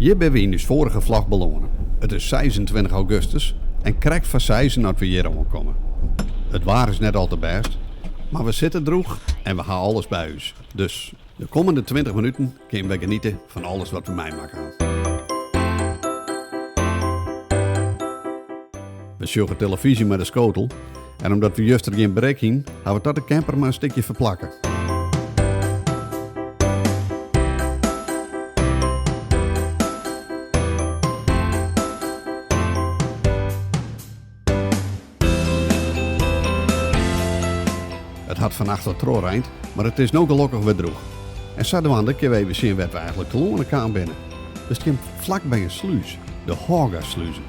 Hier ben we in ons vorige vlag belonen. Het is 26 augustus en krijgt van 6 dat we hier komen. Het waar is net al te best, maar we zitten droeg en we gaan alles bij ons. Dus de komende 20 minuten kunnen we genieten van alles wat we meemaken. We sjoggen televisie met een schotel en omdat we juist er geen bereik hien, hebben we tot de camper maar een stukje verplakken. Het had vannacht wat troorreind, maar het is nou gelukkig weer droeg. En zodoende kunnen we even zien wat we eigenlijk te lonen kan binnen. Dus het komt vlak bij een sluis, de Haga-sluizen.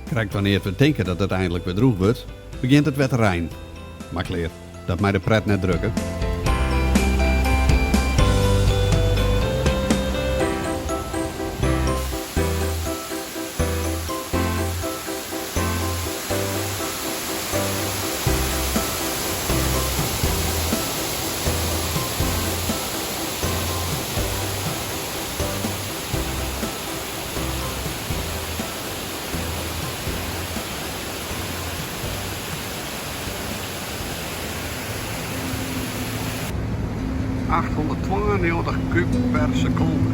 Krijgt wanneer we denken dat het eindelijk weer droeg wordt, begint het weer te regnen. Maar kleer, dat mij de pret net drukken. ...892 kub per seconde.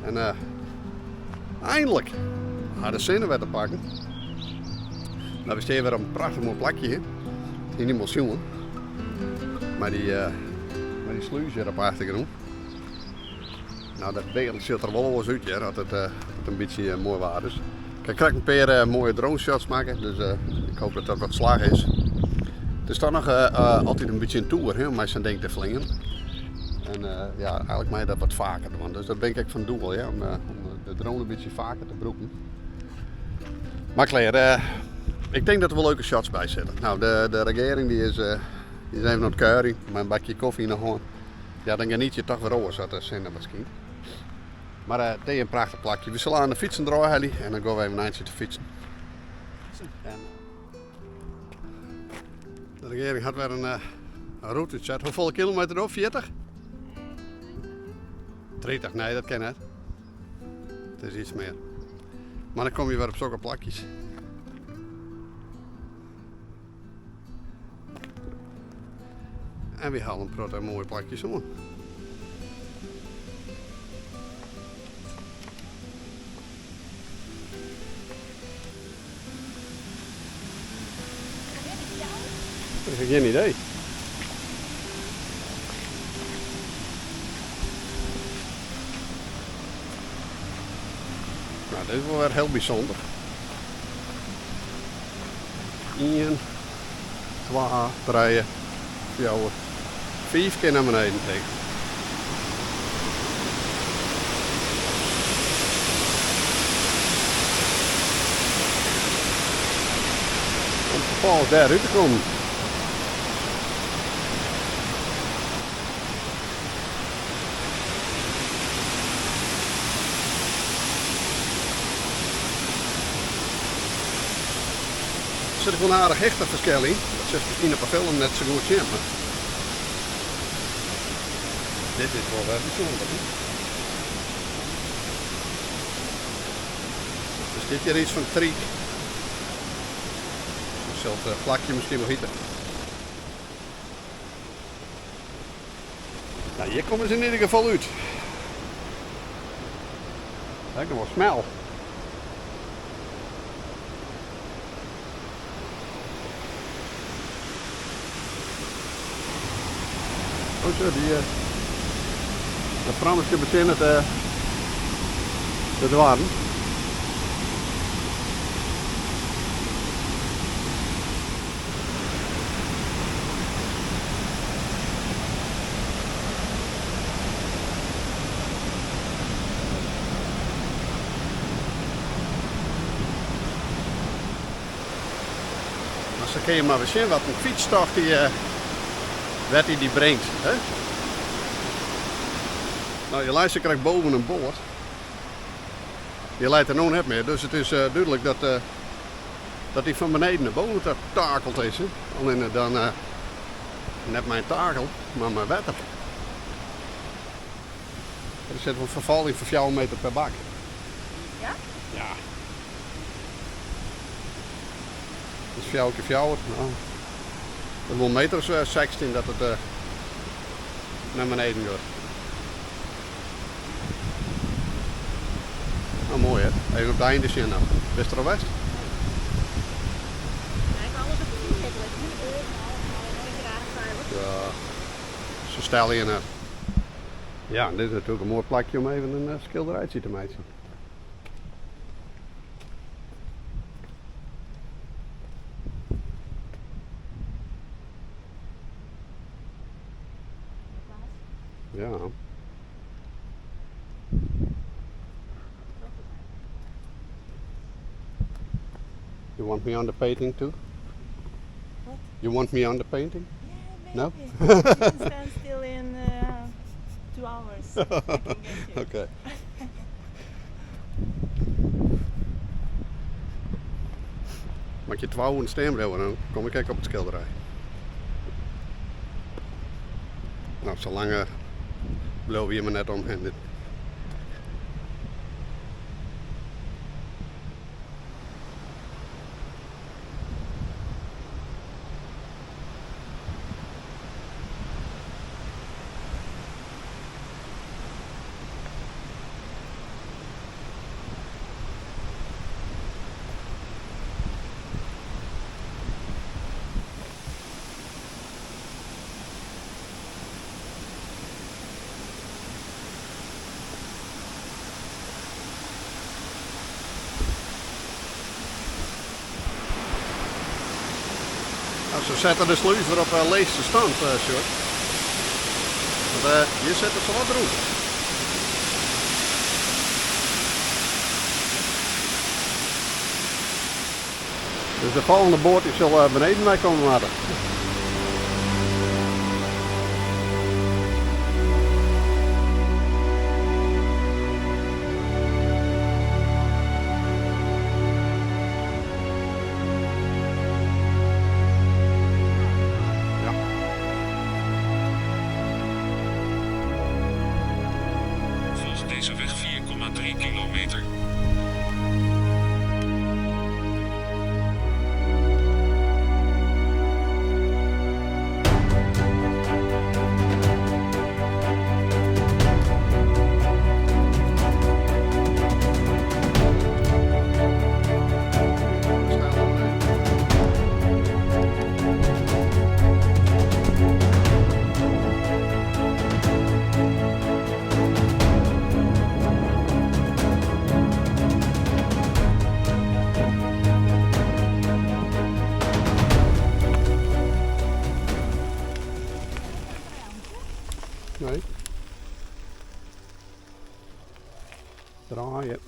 En eindelijk hadden ze weer te pakken. Nou, we staan weer op een prachtig mooi plakje hier. Het is niet meer zien. Maar die sluis hier op achtergrond. Nou, dat beeld ziet er wel eens uit, ja, dat het een beetje mooi waar is. Ik krijg een paar mooie drone shots maken, dus ik hoop dat dat wat slag is. Het is toch nog altijd een beetje een tour, hè, om mij zijn ding te flingen. En ja, eigenlijk mij dat wat vaker doen. Dus dat ben ik van doel, ja, om de drone een beetje vaker te broeken. Maar Claire, ik denk dat er wel leuke shots bij zitten. Nou, de regering die is even aan het keuren, met een bakje koffie in de hand. Ja, dan geniet je toch weer over, zo te zinnen misschien. Maar dit is een prachtig plakje. We zullen aan de fietsen draaien en dan gaan we even een eindje te fietsen. En de regering had weer een route gezet. Hoeveel kilometer erop? 40? 30? Nee, dat ken het. Het is iets meer. Maar dan kom je weer op zulke plakjes. En we halen een mooie plakjes om. Ik heb geen idee. Nou, dit is wel weer heel bijzonder. 1, 2, 3, 4, 5 keer naar beneden tegen. Om vervolgens daaruit te komen. Er zit gewoon een aardig hechte verschil in. Dat zit misschien op een film net zo goed zien, maar dit is wel weer bijzonder. Dus dit hier iets van triek. Hetzelfde plakje misschien wel hieten. Nou, hier komen ze in ieder geval uit. Kijk, nog wel smel. Oh zo, de Franse beginnen te dwaren. Dus dan kun je maar weer zien wat een fietstocht die brengt. Hè? Nou, je lijstje krijgt boven een boord. Je leidt er nog net meer, dus het is duidelijk dat hij van beneden naar boven takelt is. Hè? Alleen dan net mijn takel, maar mijn wetter. Er zit een verval in voor 4 meter per bak. Ja? Ja. Dat is 4 keer 4. Nou, dat wil meters 16 dat het naar beneden gaat. Nou mooi hè, even op het einde zien nou. West er al west? Kijk, alles op de fiets. Ja, zo stel je naar. Ja, dit is natuurlijk een mooi plakje om even een schilderijtje te maken. Ja. You want me on the painting too? What? You want me on the painting? Yeah, No? maybe. You can stand still in 2 hours. I can get you. Okay. Maak je 12 een steenbril en dan kom ik kijken op het schilderij. Nou, zolang blow je me net omheen. Nou, ze zetten de sluis weer op leegste stand, Sjoerd. Want hier zetten ze wat erop. Dus de volgende boot die zal beneden mij komen maken. 3 kilometer. Nee. Draaien.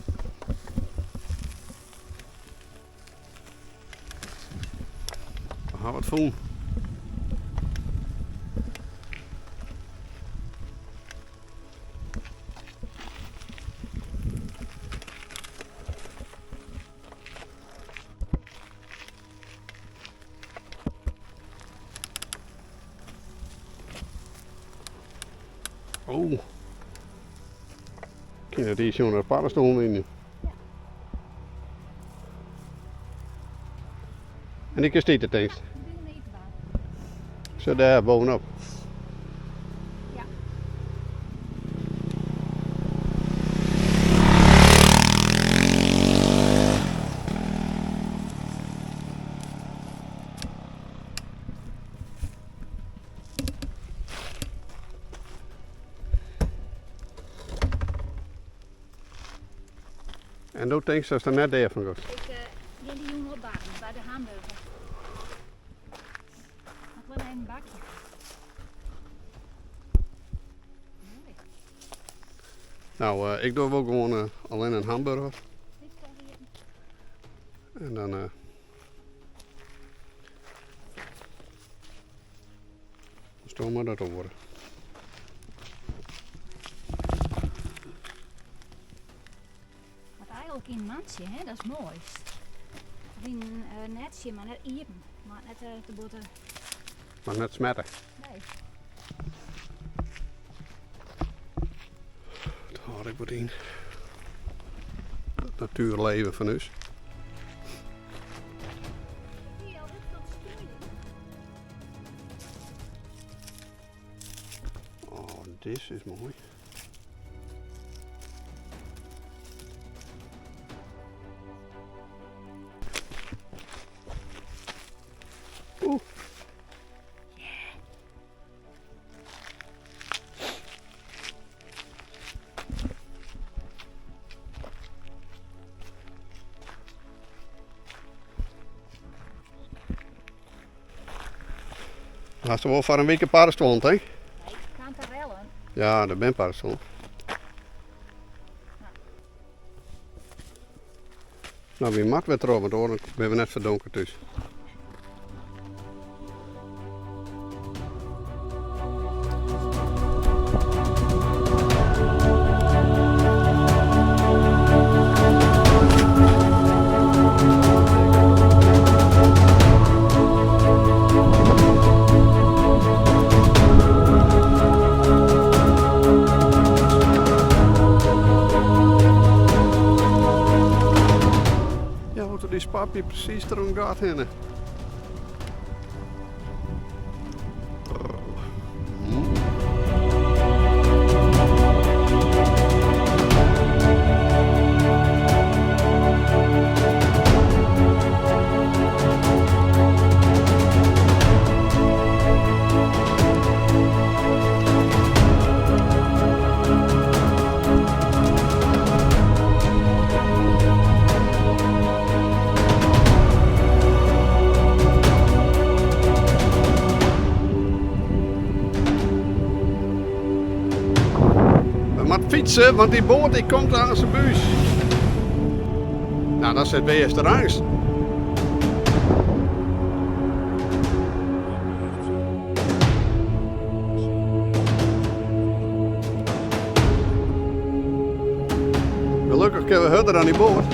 We gaan wat voelen. Oh. Kijk, die is zo'n een paddenstoel in je. En ik is dit het eens. Zo daar bovenop. Ja. En dat denk je dat er net daar van gaat. Ik wil die jongen opbakken bij de hamburger. Nog wel een bakje. Mooi. Nou, ik doe wel gewoon alleen een hamburger. Dit kan hier. En dan stoom maar dat op worden. Wat eigenlijk in matje, hè? Dat is mooi. Of in netje, maar net even. Maar net de boter. Maar net smetten. Nee. Dat had ik wat in. Het natuurleven van ons. Hier, dit kan sturen. Oh, dit is mooi. Oeh. Hast du wel voor een week een paddenstoel, hè? Nee, kantarellen. Ja, dat ben paddenstoel. Nou, wie mat weer erop, want dan ben we net verdonkerd dus. Ja, wat er die spapje precies erom gaat heen. Fietsen, want die boot die komt aan zijn buis. Nou, dat zit bij eerste angst. Gelukkig kunnen we harder aan die boot.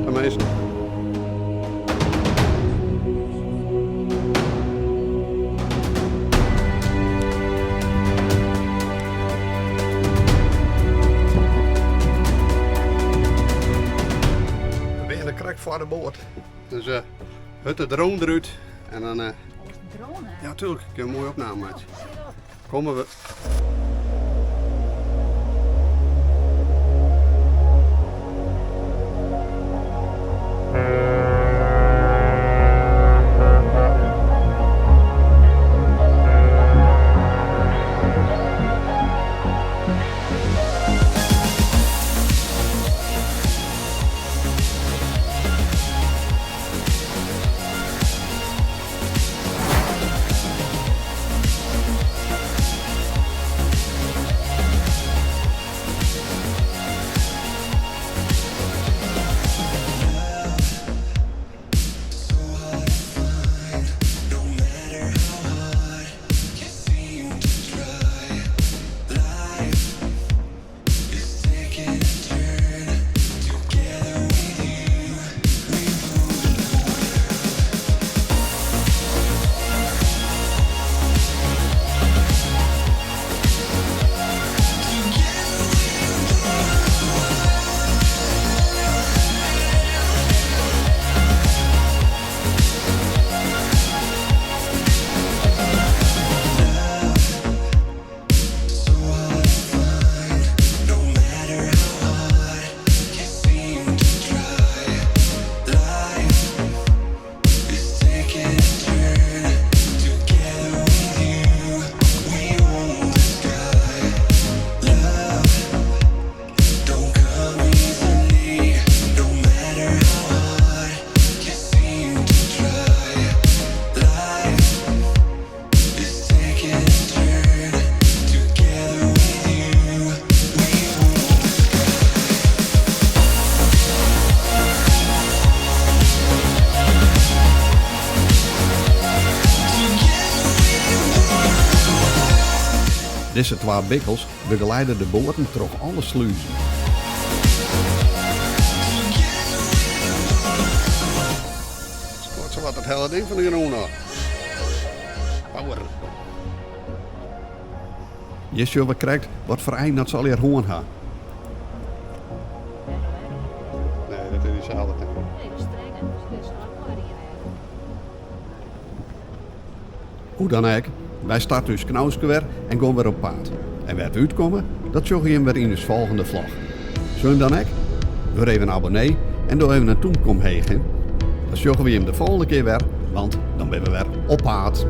Tenminste. voor de boot. Dus hut de drone eruit en dan... Oh, is een drone? ja, tuurlijk. Ik heb een mooie opname maken. Zie je dat? Komen we. Deze twee bikkels begeleiden de boten door alle sluizen. Scoort zo wat het hele ding van de groen af. Power. Je ziet wat krijgt, wat voor eind dat zal hier gewoon gaan. Nee, dat is hetzelfde. Even strengen, dus dit is ook hier. Hoe dan ook, wij starten dus knauwske weer en gaan weer op pad. En waar we uitkomen, dat zorg je hem weer in de volgende vlog. Zullen we dan ook? Doe even een abonnee en doe even een toenkom heen. Dan zorgen we hem de volgende keer weer, want dan ben we weer op pad.